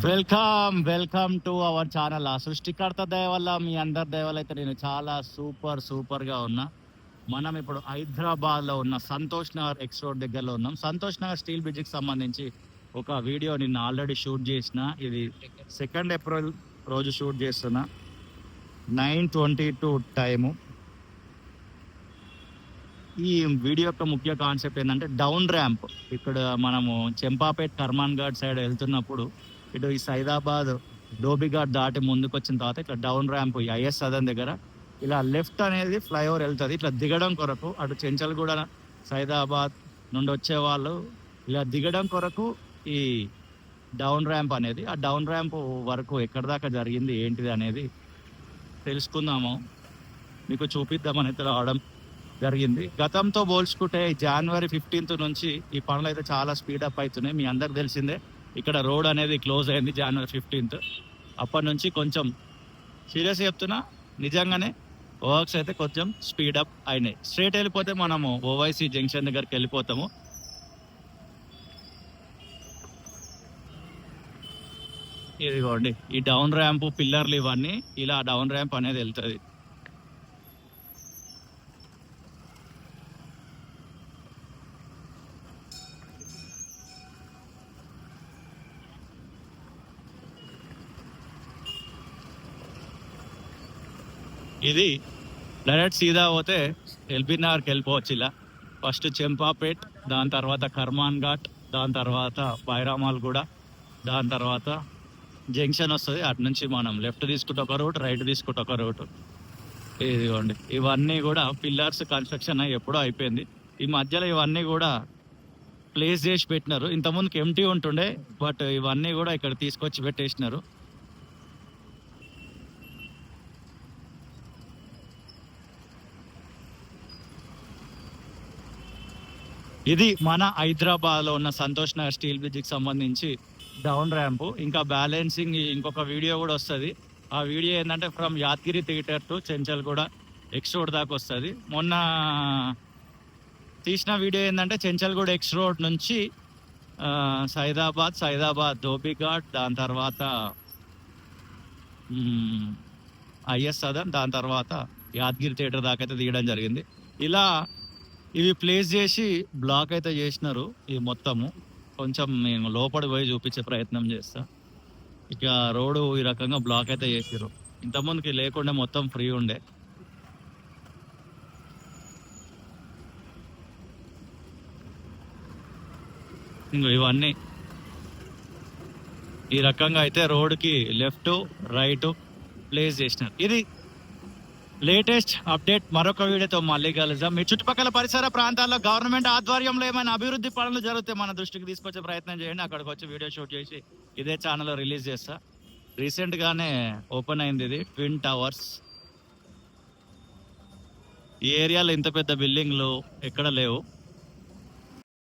Welcome to our channel. ఆ సృష్టికర్త దయ వల్ల మీ అందరి దయ వల్ల అయితే నేను చాలా సూపర్గా ఉన్నా. మనం ఇప్పుడు హైదరాబాద్లో ఉన్న సంతోష్ నగర్ ఎక్స్ రోడ్ దగ్గరలో ఉన్నాం. సంతోష్ నగర్ స్టీల్ బ్రిడ్జ్కి సంబంధించి ఒక వీడియో నిన్న ఆల్రెడీ షూట్ చేసిన. ఇది 2 ఏప్రిల్ రోజు షూట్ చేస్తున్నా. 9:22 టైము. ఈ వీడియో యొక్క ముఖ్య కాన్సెప్ట్ ఏంటంటే డౌన్ ర్యాంప్. ఇక్కడ మనము చెంపాపేట్ కర్మాన్ ఘాట్ సైడ్ వెళ్తున్నప్పుడు ఇటు ఈ సైదాబాద్ డోబిఘాట్ దాటి ముందుకు వచ్చిన తర్వాత ఇట్లా డౌన్ ర్యాంప్ ఐఎస్ సదన్ దగ్గర ఇలా లెఫ్ట్ అనేది ఫ్లైఓవర్ వెళ్తుంది. ఇట్లా దిగడం కొరకు అటు చెంచల్గూడ సైదాబాద్ నుండి వచ్చే వాళ్ళు ఇలా దిగడం కొరకు ఈ డౌన్ ర్యాంప్ అనేది, ఆ డౌన్ ర్యాంప్ వరకు ఎక్కడి దాకా జరిగింది ఏంటిది అనేది తెలుసుకుందాము, మీకు చూపిద్దామని అయితే రావడం జరిగింది. గతంతో పోల్చుకుంటే January 15th నుంచి ఈ పనులు అయితే చాలా స్పీడప్ అవుతున్నాయి. మీ అందరికి తెలిసిందే, ఇక్కడ రోడ్ అనేది క్లోజ్ అయింది January 15th. అప్పటి నుంచి కొంచెం సీరియస్ చెప్తున్నా, నిజంగానే వర్క్స్ అయితే కొంచెం స్పీడప్ అయినాయి. స్ట్రేట్ వెళ్ళిపోతే మనము ఓవైసీ జంక్షన్ దగ్గరికి వెళ్ళిపోతాము. ఇదిగోండి ఈ డౌన్ ర్యాంప్ పిల్లర్లు ఇవన్నీ ఇలా డౌన్ ర్యాంప్ అనేది వెళ్తుంది. ఇది డైరెక్ట్ సీదా పోతే ఎల్బీ నగర్కి వెళ్ళిపోవచ్చు. ఇలా ఫస్ట్ చెంపాపేట్, దాని తర్వాత కర్మాన్ ఘాట్, దాని తర్వాత బైరామాల్ కూడా, దాని తర్వాత జంక్షన్ వస్తుంది. అటు నుంచి మనం లెఫ్ట్ తీసుకుంటే ఒక రూట్, రైట్ తీసుకుంటే ఒక రూట్. ఇదిగోండి ఇవన్నీ కూడా పిల్లర్స్ కన్స్ట్రక్షన్ ఎప్పుడో అయిపోయింది. ఈ మధ్యలో ఇవన్నీ కూడా ప్లేస్ చేసి పెట్టినారు. ఇంతకుముందుకు ఎంటీ ఉంటుండే, బట్ ఇవన్నీ కూడా ఇక్కడ తీసుకొచ్చి పెట్టేసినారు. ఇది మన హైదరాబాద్లో ఉన్న సంతోష్ నగర్ స్టీల్ బ్రిడ్జ్కి సంబంధించి డౌన్ ర్యాంపు. ఇంకా బ్యాలెన్సింగ్ ఇంకొక వీడియో కూడా వస్తుంది. ఆ వీడియో ఏంటంటే from Yadagiri theatre to Chanchalguda X road దాకా వస్తుంది. మొన్న తీసిన వీడియో ఏంటంటే చెంచల్గూడ ఎక్స్ రోడ్ నుంచి సైదాబాద్ ధోబిఘాట్, దాని తర్వాత ఐఎస్ సదన్, దాని తర్వాత యాదగిరి థియేటర్ దాకా అయితే తీయడం జరిగింది. ఇలా ఇవి ప్లేస్ చేసి బ్లాక్ అయితే చేసినారు. ఈ మొత్తము కొంచెం నేను లోపలికి పోయి చూపించే ప్రయత్నం చేస్తా. ఇక రోడ్డు ఈ రకంగా బ్లాక్ అయితే చేసారు. ఇంతకుముందుకి లేకుండా మొత్తం ఫ్రీ ఉండే. ఇవన్నీ ఈ రకంగా అయితే రోడ్డుకి లెఫ్ట్ రైట్ ప్లేస్ చేసినారు. ఇది లేటెస్ట్ అప్డేట్. మరొక వీడియోతో మళ్ళీ కలుద్దాం. మీ చుట్టుపక్కల పరిసర ప్రాంతాల్లో గవర్నమెంట్ ఆధ్వర్యంలో ఏమైనా అభివృద్ధి పనులు జరిగితే మన దృష్టికి తీసుకొచ్చే ప్రయత్నం చేయండి. అక్కడికి వచ్చి వీడియో షూట్ చేసి ఇదే ఛానల్లో రిలీజ్ చేస్తా. రీసెంట్గానే ఓపెన్ అయింది ఇది ట్విన్ టవర్స్. ఈ ఏరియాలో ఇంత పెద్ద బిల్డింగ్లు ఎక్కడ లేవు.